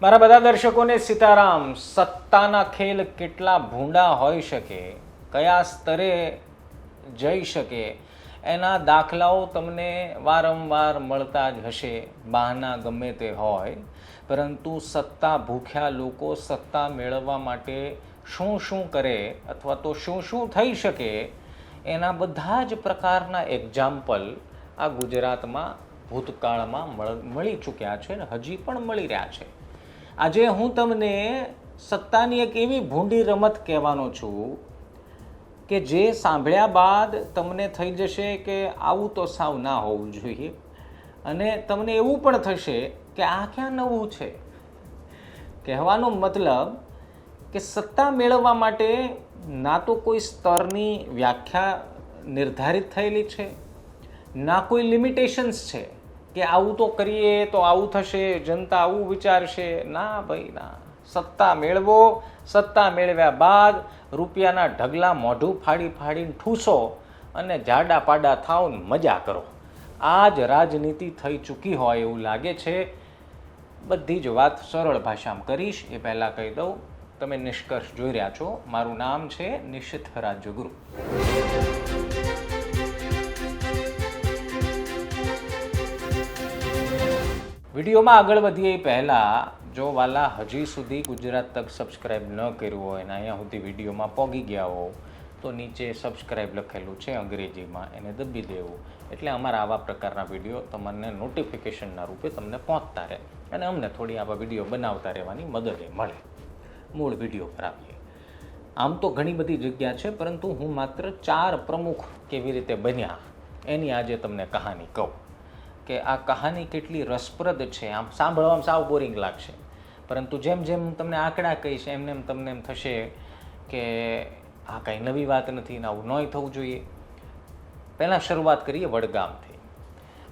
મારા બધા દર્શકોને સીતારામ. સત્તાના ખેલ કેટલા ભૂંડા હોઈ શકે, કયા સ્તરે જઈ શકે, એના દાખલાઓ તમને વારંવાર મળતા જ હશે. બહાના ગમે તે હોય, પરંતુ સત્તા ભૂખ્યા લોકો સત્તા મેળવવા માટે શું શું કરે અથવા તો શું શું થઈ શકે, એના બધા જ પ્રકારના એક્ઝામ્પલ આ ગુજરાતમાં ભૂતકાળમાં મળી ચૂક્યા છે અને હજી પણ મળી રહ્યા છે. આજે હું તમને સત્તાની એક એવી ભૂંડી રમત કહેવાનો છું કે જે સાંભળ્યા બાદ તમને થઈ જશે કે આવું તો સાવ ના હોવું જોઈએ, અને તમને એવું પણ થશે કે આ ક્યાં નવું છે. કહેવાનો મતલબ કે સત્તા મેળવવા માટે ના તો કોઈ સ્તરની વ્યાખ્યા નિર્ધારિત થયેલી છે, ના કોઈ લિમિટેશન્સ છે કે આવું તો કરીએ તો આવું થશે, જનતા આવું વિચારશે. ના ભાઈ ના. સત્તા મેળવો, સત્તા મેળવ્યા બાદ રૂપિયાના ઢગલા મોઢું ફાડી ફાડીને ઠૂસો અને જાડા પાડા થાવ ને મજા કરો. આ જ રાજનીતિ થઈ ચૂકી હોય એવું લાગે છે. બધી જ વાત સરળ ભાષામાં કરીશ એ પહેલાં કહી દઉં, તમે નિષ્કર્ષ જોઈ રહ્યા છો. મારું નામ છે નિશિત રાજ્યગુરુ. વિડીયોમાં આગળ વધીએ પહેલાં જો વાલા હજી સુધી ગુજરાત તક સબસ્ક્રાઈબ ન કર્યું હોય અને અહીંયા સુધી વિડીયોમાં પહોંચી ગયા હો તો નીચે સબસ્ક્રાઈબ લખેલું છે અંગ્રેજીમાં, એને દબી દેવું એટલે અમારા આવા પ્રકારના વિડીયો તમને નોટિફિકેશનના રૂપે તમને પહોંચતા રહે અને અમને થોડી આવા વિડીયો બનાવતા રહેવાની મદદ મળે. મૂળ વિડીયો પર આવીએ. આમ તો ઘણી બધી જગ્યા છે, પરંતુ હું માત્ર 4 પ્રમુખ કેવી રીતે બન્યા એની આજે તમને કહાની કહું કે આ કહાની કેટલી રસપ્રદ છે. આમ સાંભળવામાં સાવ બોરિંગ લાગશે, પરંતુ જેમ જેમ હું તમને આંકડા કહીશ એમને તમને એમ થશે કે આ કાંઈ નવી વાત નથી ને આવું નોય થવું જોઈએ. પહેલાં શરૂઆત કરીએ વડગામથી.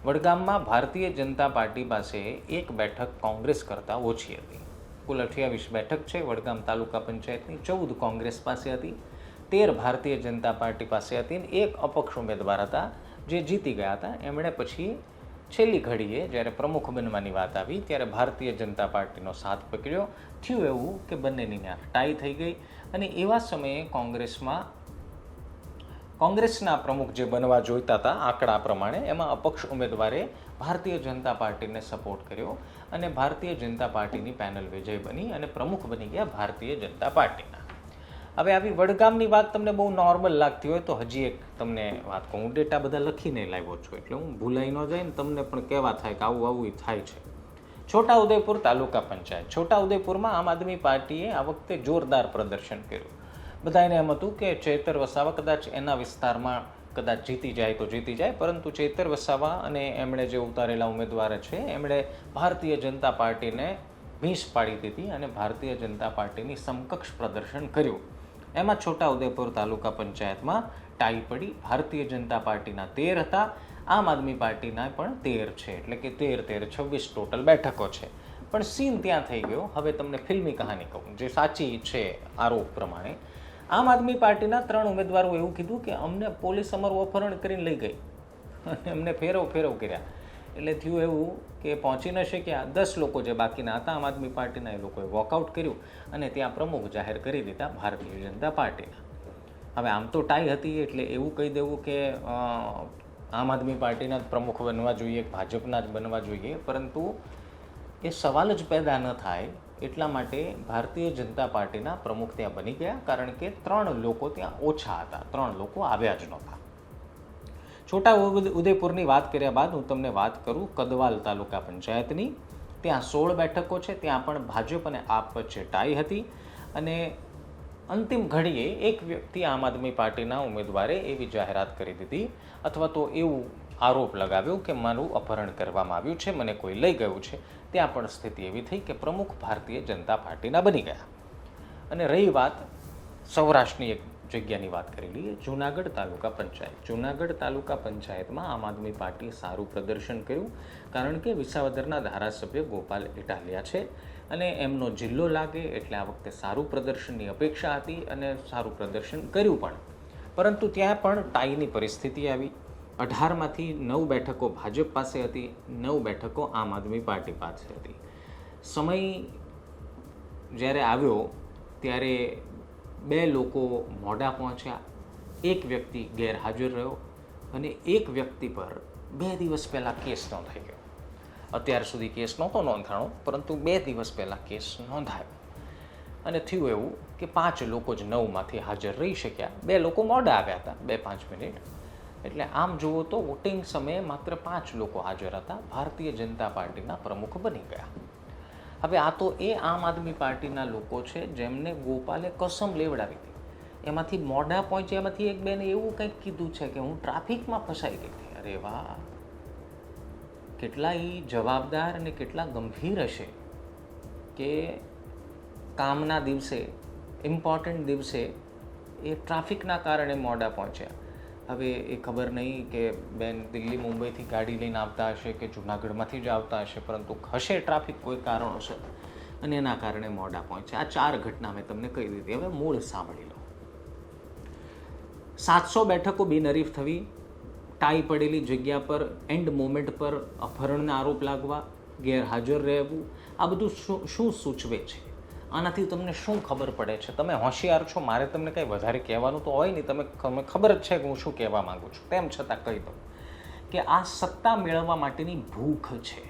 વડગામમાં ભારતીય જનતા પાર્ટી પાસે એક બેઠક કોંગ્રેસ કરતાં ઓછી હતી. કુલ 28 બેઠક છે વડગામ તાલુકા પંચાયતની. 14 કોંગ્રેસ પાસે હતી, 13 ભારતીય જનતા પાર્ટી પાસે હતી અને એક અપક્ષ ઉમેદવાર હતા જે જીતી ગયા હતા. એમણે પછી છેલ્લી ઘડીએ જ્યારે પ્રમુખ બનવાની વાત આવી ત્યારે ભારતીય જનતા પાર્ટીનો સાથ પકડ્યો. થયું એવું કે બંનેની ટાઈ થઈ ગઈ અને એવા સમયે કોંગ્રેસના પ્રમુખ જે બનવા જોઈતા હતા આંકડા પ્રમાણે, એમાં અપક્ષ ઉમેદવારે ભારતીય જનતા પાર્ટીને સપોર્ટ કર્યો અને ભારતીય જનતા પાર્ટીની પેનલ વિજય બની અને પ્રમુખ બની ગયા ભારતીય જનતા પાર્ટીના. હવે આવી વડગામની વાત તમને બહુ નોર્મલ લાગતી હોય તો હજી એક તમને વાત કહું. હું ડેટા બધા લખીને લાવ્યો છું એટલે હું ભૂલાઈ ન જાય ને તમને પણ કહેવા થાય કે આવું આવું થાય છે. છોટાઉદેપુર તાલુકા પંચાયત. છોટાઉદેપુરમાં આમ આદમી પાર્ટીએ આ વખતે જોરદાર પ્રદર્શન કર્યું. બધાને એમ હતું કે ચૈતર વસાવા કદાચ એના વિસ્તારમાં કદાચ જીતી જાય તો જીતી જાય, પરંતુ ચૈતર વસાવા અને એમણે જે ઉતારેલા ઉમેદવાર છે એમણે ભારતીય જનતા પાર્ટીને ભીંસ પાડી દીધી અને ભારતીય જનતા પાર્ટીની સમકક્ષ પ્રદર્શન કર્યું. એમાં છોટાઉદેપુર તાલુકા પંચાયતમાં ટાઈ પડી. ભારતીય જનતા પાર્ટીના 13 હતા, આમ આદમી પાર્ટીના પણ 13 છે, એટલે કે 13 26 ટોટલ બેઠકો છે. પણ સીન ત્યાં થઈ ગયો. હવે તમને ફિલ્મી કહાની કહું જે સાચી છે આરોપ પ્રમાણે. આમ આદમી પાર્ટીના 3 ઉમેદવારો એવું કીધું કે અમને પોલીસ અમારું અપહરણ કરીને લઈ ગઈ અને અમને ફેરવ કર્યા. એટલે થયું એવું કે પહોંચી ન શક્યા. 10 લોકો જે બાકીના હતા આમ આદમી પાર્ટીના એ લોકોએ વોકઆઉટ કર્યું અને ત્યાં પ્રમુખ જાહેર કરી દીધા ભારતીય જનતા પાર્ટીના. હવે આમ તો ટાઈ હતી એટલે એવું કહી દેવું કે આમ આદમી પાર્ટીના જ પ્રમુખ બનવા જોઈએ, ભાજપના જ બનવા જોઈએ, પરંતુ એ સવાલ જ પેદા ન થાય એટલા માટે ભારતીય જનતા પાર્ટીના પ્રમુખ ત્યાં બની ગયા, કારણ કે 3 લોકો ત્યાં ઓછા હતા, 3 લોકો આવ્યા જ નહોતા. છોટા ઉદેપુરની વાત કર્યા બાદ હું તમને વાત કરું કદવાલ તાલુકા પંચાયતની. ત્યાં 16 બેઠકો છે. ત્યાં પણ ભાજપ અને આપ વચ્ચે ટાઈ હતી અને અંતિમ ઘડીએ એક વ્યક્તિ આમ આદમી પાર્ટીના ઉમેદવારે એવી જાહેરાત કરી દીધી અથવા તો એવું આરોપ લગાવ્યો કે મારું અપહરણ કરવામાં આવ્યું છે, મને કોઈ લઈ ગયું છે. ત્યાં પણ સ્થિતિ એવી થઈ કે પ્રમુખ ભારતીય જનતા પાર્ટીના બની ગયા. અને રહી વાત સૌરાષ્ટ્રની એક જગ્યાની વાત કરી લઈએ, જૂનાગઢ તાલુકા પંચાયત. જૂનાગઢ તાલુકા પંચાયતમાં આમ આદમી પાર્ટીએ સારું પ્રદર્શન કર્યું, કારણ કે વિસાવદરના ધારાસભ્ય ગોપાલ ઇટાલિયા છે અને એમનો જિલ્લો લાગે એટલે આ વખતે સારું પ્રદર્શનની અપેક્ષા હતી અને સારું પ્રદર્શન કર્યું પણ. પરંતુ ત્યાં પણ ટાઈની પરિસ્થિતિ આવી. 18માંથી 9 બેઠકો ભાજપ પાસે હતી, 9 બેઠકો આમ આદમી પાર્ટી પાસે હતી. સમય જ્યારે આવ્યો ત્યારે 2 લોકો મોડા પહોંચ્યા, એક વ્યક્તિ ગેરહાજર રહ્યો અને એક વ્યક્તિ પર 2 દિવસ પહેલાં કેસ નોંધાઈ ગયો. અત્યાર સુધી કેસ નહોતો નોંધાણો, પરંતુ 2 દિવસ પહેલાં કેસ નોંધાયો અને થયું એવું કે 5 લોકો જ 9માંથી હાજર રહી શક્યા. 2 લોકો મોડા આવ્યા હતા 2-5 મિનિટ. એટલે આમ જુઓ તો વોટિંગ સમયે માત્ર 5 લોકો હાજર હતા. ભારતીય જનતા પાર્ટીના પ્રમુખ બની ગયા. હવે આ તો એ આમ આદમી પાર્ટીના લોકો છે જેમને ગોપાલે કસમ લેવડાવી હતી. એમાંથી મોડા પહોંચ્યા, એમાંથી એક બેને એવું કંઈક કીધું છે કે હું ટ્રાફિકમાં ફસાઈ ગઈ હતી. અરે વાહ, કેટલા એ જવાબદાર અને કેટલા ગંભીર હશે કે કામના દિવસે, ઇમ્પોર્ટન્ટ દિવસે એ ટ્રાફિકના કારણે મોડા પહોંચ્યા. હવે એ ખબર નહીં કે બેન દિલ્હી મુંબઈથી ગાડી લઈને આવતા હશે કે જૂનાગઢમાંથી જ આવતા હશે, પરંતુ હશે ટ્રાફિક કોઈ કારણોસર અને એના કારણે મોડા પહોંચ્યા. આ 4 ઘટના મેં તમને કહી દીધી. હવે મૂળ સાંભળી લો. 700 બેઠકો બિનહરીફ થવી, ટાઈ પડેલી જગ્યા પર એન્ડ મોમેન્ટ પર અપહરણના આરોપ લાગવા, ગેરહાજર રહેવું, આ બધું શું સૂચવે છે? આનાથી તમને શું ખબર પડે છે? તમે હોશિયાર છો, મારે તમને કંઈ વધારે કહેવાનું તો હોય નહીં. તમે ખબર જ છે કે હું શું કહેવા માગું છું, તેમ છતાં કહી દઉં કે આ સત્તા મેળવવા માટેની ભૂખ છે.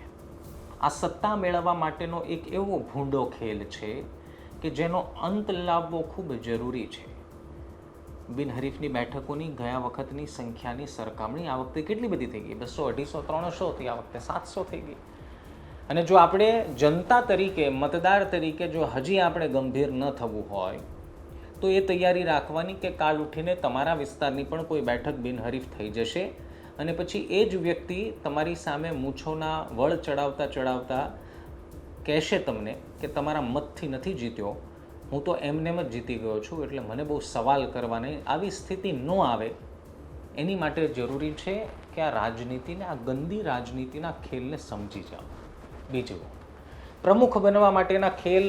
આ સત્તા મેળવવા માટેનો એક એવો ભૂંડો ખેલ છે કે જેનો અંત લાવવો ખૂબ જરૂરી છે. બિનહરીફની બેઠકોની ગયા વખતની સંખ્યાની સરખામણી આ વખતે કેટલી બધી થઈ ગઈ? 200, 250, 300 હતી. આ વખતે 700 થઈ ગઈ. અને જો આપણે જનતા તરીકે, મતદાર તરીકે જો હજી આપણે ગંભીર ન થવું હોય તો એ તૈયારી રાખવાની કે કાલ ઉઠીને તમારા વિસ્તારની પણ કોઈ બેઠક બિનહરીફ થઈ જશે અને પછી એ જ વ્યક્તિ તમારી સામે મૂછોના વળ ચડાવતા કહેશે તમને કે તમારા મતથી નથી જીત્યો, હું તો એમને જ જીતી ગયો છું, એટલે મને બહુ સવાલ કરવા નહીં. આવી સ્થિતિ ન આવે એની માટે જરૂરી છે કે આ રાજનીતિને, આ ગંદી રાજનીતિના ખેલને સમજી જાઓ. બીજું, પ્રમુખ બનવા માટેના ખેલ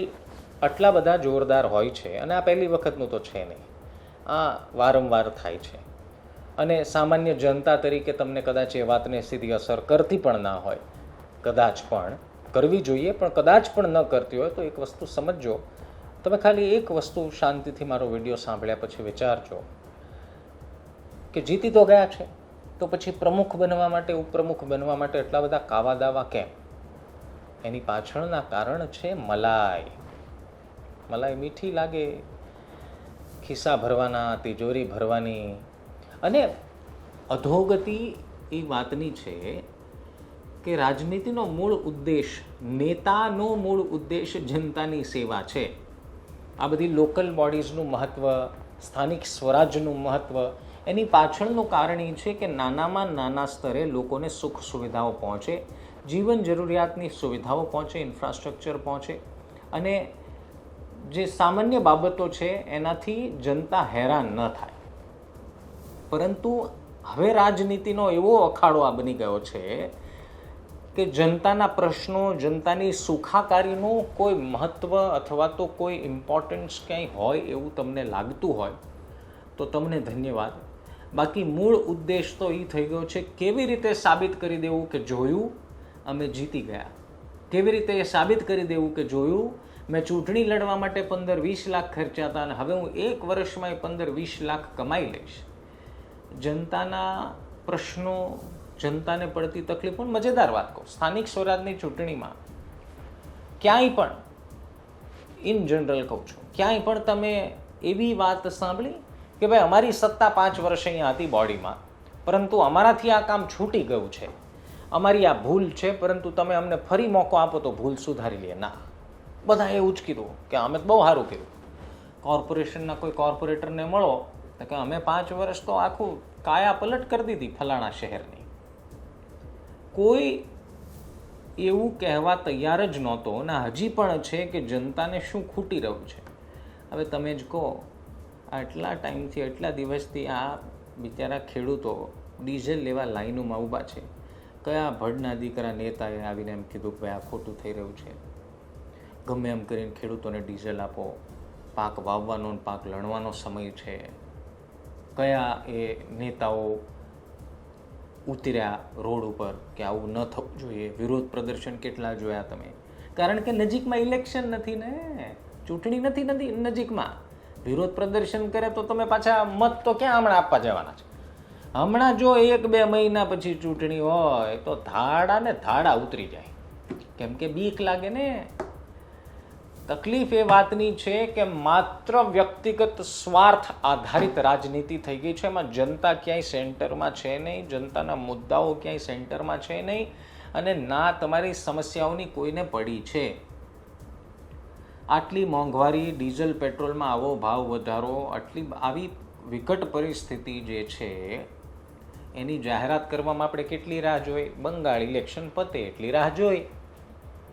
આટલા બધા જોરદાર હોય છે અને આ પહેલી વખતનું તો છે નહીં, આ વારંવાર થાય છે. અને સામાન્ય જનતા તરીકે તમને કદાચ એ વાતને સીધી અસર કરતી પણ ના હોય, કદાચ પણ કરવી જોઈએ, પણ કદાચ પણ ન કરતી હોય તો એક વસ્તુ સમજજો. તમે ખાલી એક વસ્તુ શાંતિથી મારો વિડીયો સાંભળ્યા પછી વિચારજો કે જીતી તો ગયા છે, તો પછી પ્રમુખ બનવા માટે, ઉપપ્રમુખ બનવા માટે એટલા બધા કાવા દાવા કેમ? એની પાછળના કારણ છે મલાઈ. મલાઈ મીઠી લાગે, ખિસ્સા ભરવાના, તિજોરી ભરવાની. અને અધોગતિ એ વાતની છે કે રાજનીતિનો મૂળ ઉદ્દેશ, નેતાનો મૂળ ઉદ્દેશ જનતાની સેવા છે. આ બધી લોકલ બોડીઝનું મહત્ત્વ, સ્થાનિક સ્વરાજ્યનું મહત્ત્વ, એની પાછળનું કારણ એ છે કે નાનામાં નાના સ્તરે લોકોને સુખ સુવિધાઓ પહોંચે, જીવન જરૂરિયાતની સુવિધાઓ પહોંચે, ઇન્ફ્રાસ્ટ્રક્ચર પહોંચે અને જે સામાન્ય બાબતો છે એનાથી જનતા હેરાન ન થાય. પરંતુ હવે રાજનીતિનો એવો અખાડો આ બની ગયો છે કે જનતાના પ્રશ્નો, જનતાની સુખાકારીનું કોઈ મહત્ત્વ અથવા તો કોઈ ઇમ્પોર્ટન્સ ક્યાંય હોય એવું તમને લાગતું હોય તો તમને ધન્યવાદ. બાકી મૂળ ઉદ્દેશ તો એ થઈ ગયો છે કેવી રીતે સાબિત કરી દેવું કે જોયું અમે જીતી ગયા, કેવી રીતે એ સાબિત કરી દેવું કે જોયું મેં ચૂંટણી લડવા માટે 15-20 લાખ ખર્ચ્યા હતા અને હવે હું 1 વર્ષમાં 15-20 લાખ કમાઈ લઈશ. જનતાના પ્રશ્નો, જનતાને પડતી તકલીફ. પણ મજેદાર વાત કહું, સ્થાનિક સ્વરાજની ચૂંટણીમાં ક્યાંય પણ, ઇન જનરલ કહું છું, ક્યાંય પણ તમે એવી વાત સાંભળી કે ભાઈ અમારી સત્તા 5 વર્ષ અહીંયા હતી બોડીમાં, પરંતુ અમારાથી આ કામ છૂટી ગયું છે, અમારી આ ભૂલ છે, પરંતુ તમે અમને ફરી મોકો આપો તો ભૂલ સુધારી લે? ના, બધા એવું જ કીધું કે અમે તો બહુ સારું કર્યું. કોર્પોરેશનના કોઈ કોર્પોરેટરને મળો તો કે અમે 5 વર્ષ તો આખું કાયા પલટ કરી દીધી ફલાણા શહેરની. કોઈ એવું કહેવા તૈયાર જ નહોતો અને હજી પણ છે કે જનતાને શું ખૂટી રહ્યું છે. હવે તમે જ કહો, આટલા ટાઈમથી, આટલા દિવસથી આ બિચારા ખેડૂતો ડીઝલ લેવા લાઈનોમાં ઊભા છે. કયા ભડના દીકરા નેતાએ આવીને એમ કીધું કે ભાઈ આ ખોટું થઈ રહ્યું છે, ગમે એમ કરીને ખેડૂતોને ડીઝલ આપો, પાક વાવવાનો, પાક લણવાનો સમય છે? કયા એ નેતાઓ ઉતર્યા રોડ ઉપર કે આવું ન થવું જોઈએ? વિરોધ પ્રદર્શન કેટલા જોયા તમે? કારણ કે નજીકમાં ઇલેક્શન નથી ને, ચૂંટણી નથી નજીકમાં. વિરોધ પ્રદર્શન કરે તો તમે પાછા મત તો ક્યાં હમણાં આપવા જવાના છે? હમણાં જો 1-2 મહિના પછી ચૂંટણી હોય તો ધાડા ને ધાડા ઉતરી જાય, કેમ કે બીક લાગે ને. તકલીફ એ વાતની છે કે માત્ર વ્યક્તિગત સ્વાર્થ આધારિત રાજનીતિ થઈ ગઈ છે. એમાં જનતા ક્યાંય સેન્ટરમાં છે નહીં, જનતાના મુદ્દાઓ ક્યાંય સેન્ટરમાં છે નહીં, અને ના તમારી સમસ્યાઓની કોઈને પડી છે. આટલી મોંઘવારી, ડીઝલ પેટ્રોલમાં આવો ભાવ વધારો, આવી વિકટ પરિસ્થિતિ જે છે એની જાહેરાત કરવામાં આપણે કેટલી રાહ જોઈ? બંગાળ ઇલેક્શન પતે એટલી રાહ જોઈ.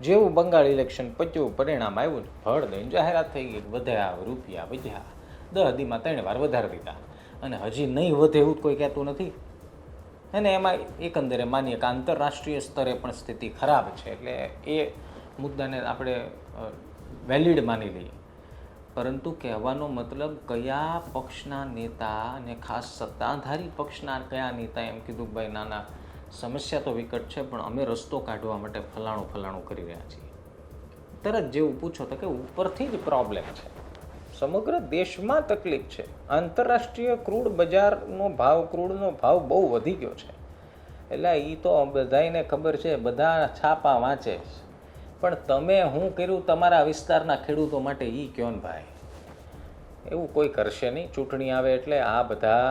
જેવું બંગાળ ઇલેક્શન પત્યું, પરિણામ આવ્યું, ફળ દઈને જાહેરાત થઈ ગઈ, વધ્યા રૂપિયા વધ્યા, 10 દીમાં 3 વાર વધારી દીધા, અને હજી નહીં વધે એવું કોઈ કહેતું નથી. અને એમાં એકંદરે માનીએ કે આંતરરાષ્ટ્રીય સ્તરે પણ સ્થિતિ ખરાબ છે, એટલે એ મુદ્દાને આપણે વેલિડ માની લઈએ. પરંતુ કહેવાનો મતલબ કયા પક્ષના નેતા, અને ખાસ સત્તાધારી પક્ષના કયા નેતા એમ કીધું ભાઈ ના ના સમસ્યા તો વિકટ છે પણ અમે રસ્તો કાઢવા માટે ફલાણું કરી રહ્યા છીએ. તરત જેવું પૂછો તો કે ઉપરથી જ પ્રોબ્લેમ છે, સમગ્ર દેશમાં તકલીફ છે. આંતરરાષ્ટ્રીય ક્રૂડ બજારનો ભાવ, ક્રૂડનો ભાવ બહુ વધી ગયો છે. એટલે એ તો બધાને ખબર છે, બધા છાપા વાંચે છે. પણ તમે શું કર્યું તમારા વિસ્તારના ખેડૂતો માટે એ કહો ને ભાઈ. એવું કોઈ કરશે નહીં. ચૂંટણી આવે એટલે આ બધા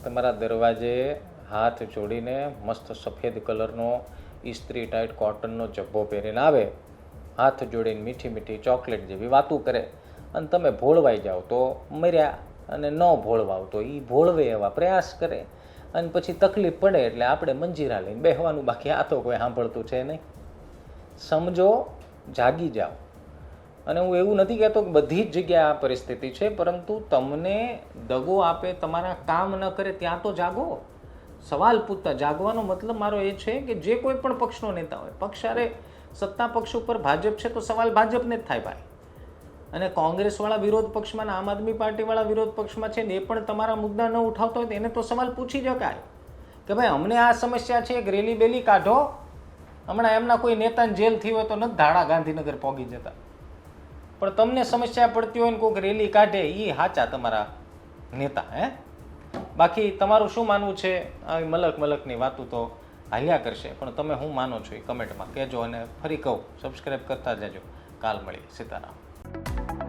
તમારા દરવાજે હાથ જોડીને મસ્ત સફેદ કલરનો ઇસ્ત્રી ટાઈટ કોટનનો જબ્બો પહેરીને આવે, હાથ જોડીને મીઠી મીઠી ચોકલેટ જેવી વાતું કરે, અને તમે ભોળવાઈ જાઓ તો મર્યા, અને ન ભોળવાવ તો એ ભોળવે એવા પ્રયાસ કરે, અને પછી તકલીફ પડે એટલે આપણે મંજીરા લઈને બેહવાનું. બાકી આ તો કોઈ સાંભળતું છે નહીં. સમજો, જાગી જાઓ. અને હું એવું નથી કહેતો કે બધી જ જગ્યાએ આ પરિસ્થિતિ છે, પરંતુ તમને દગો આપે, તમારા કામ ન કરે ત્યાં તો જાગો. સવાલ પૂછતા જાગવાનો મતલબ મારો એ છે કે જે કોઈ પણ પક્ષનો નેતા હોય, પક્ષ અરે સત્તા પક્ષ ઉપર ભાજપ છે તો સવાલ ભાજપને જ થાય ભાઈ. અને કોંગ્રેસવાળા વિરોધ પક્ષમાં, આમ આદમી પાર્ટીવાળા વિરોધ પક્ષમાં છે ને, એ પણ તમારા મુદ્દા ન ઉઠાવતો હોય તો એને તો સવાલ પૂછી શકાય કે ભાઈ અમને આ સમસ્યા છે, એક રેલી બેલી કાઢો. હમણાં એમના કોઈ નેતાને જેલ થઈ હોય તો નથી ધાડા ગાંધીનગર પહોંચી જતા, પણ તમને સમસ્યા પડતી હોય ને કોઈક રેલી કાઢે, એ સાચા તમારા નેતા. બાકી તમારું શું માનવું છે? આવી મલકની વાતો તો હાલ્યા કરશે, પણ તમે શું માનો છો એ કમેન્ટમાં કહેજો. અને ફરી કહું, સબસ્ક્રાઈબ કરતા જજો. કાલ મળીએ. સીતારામ.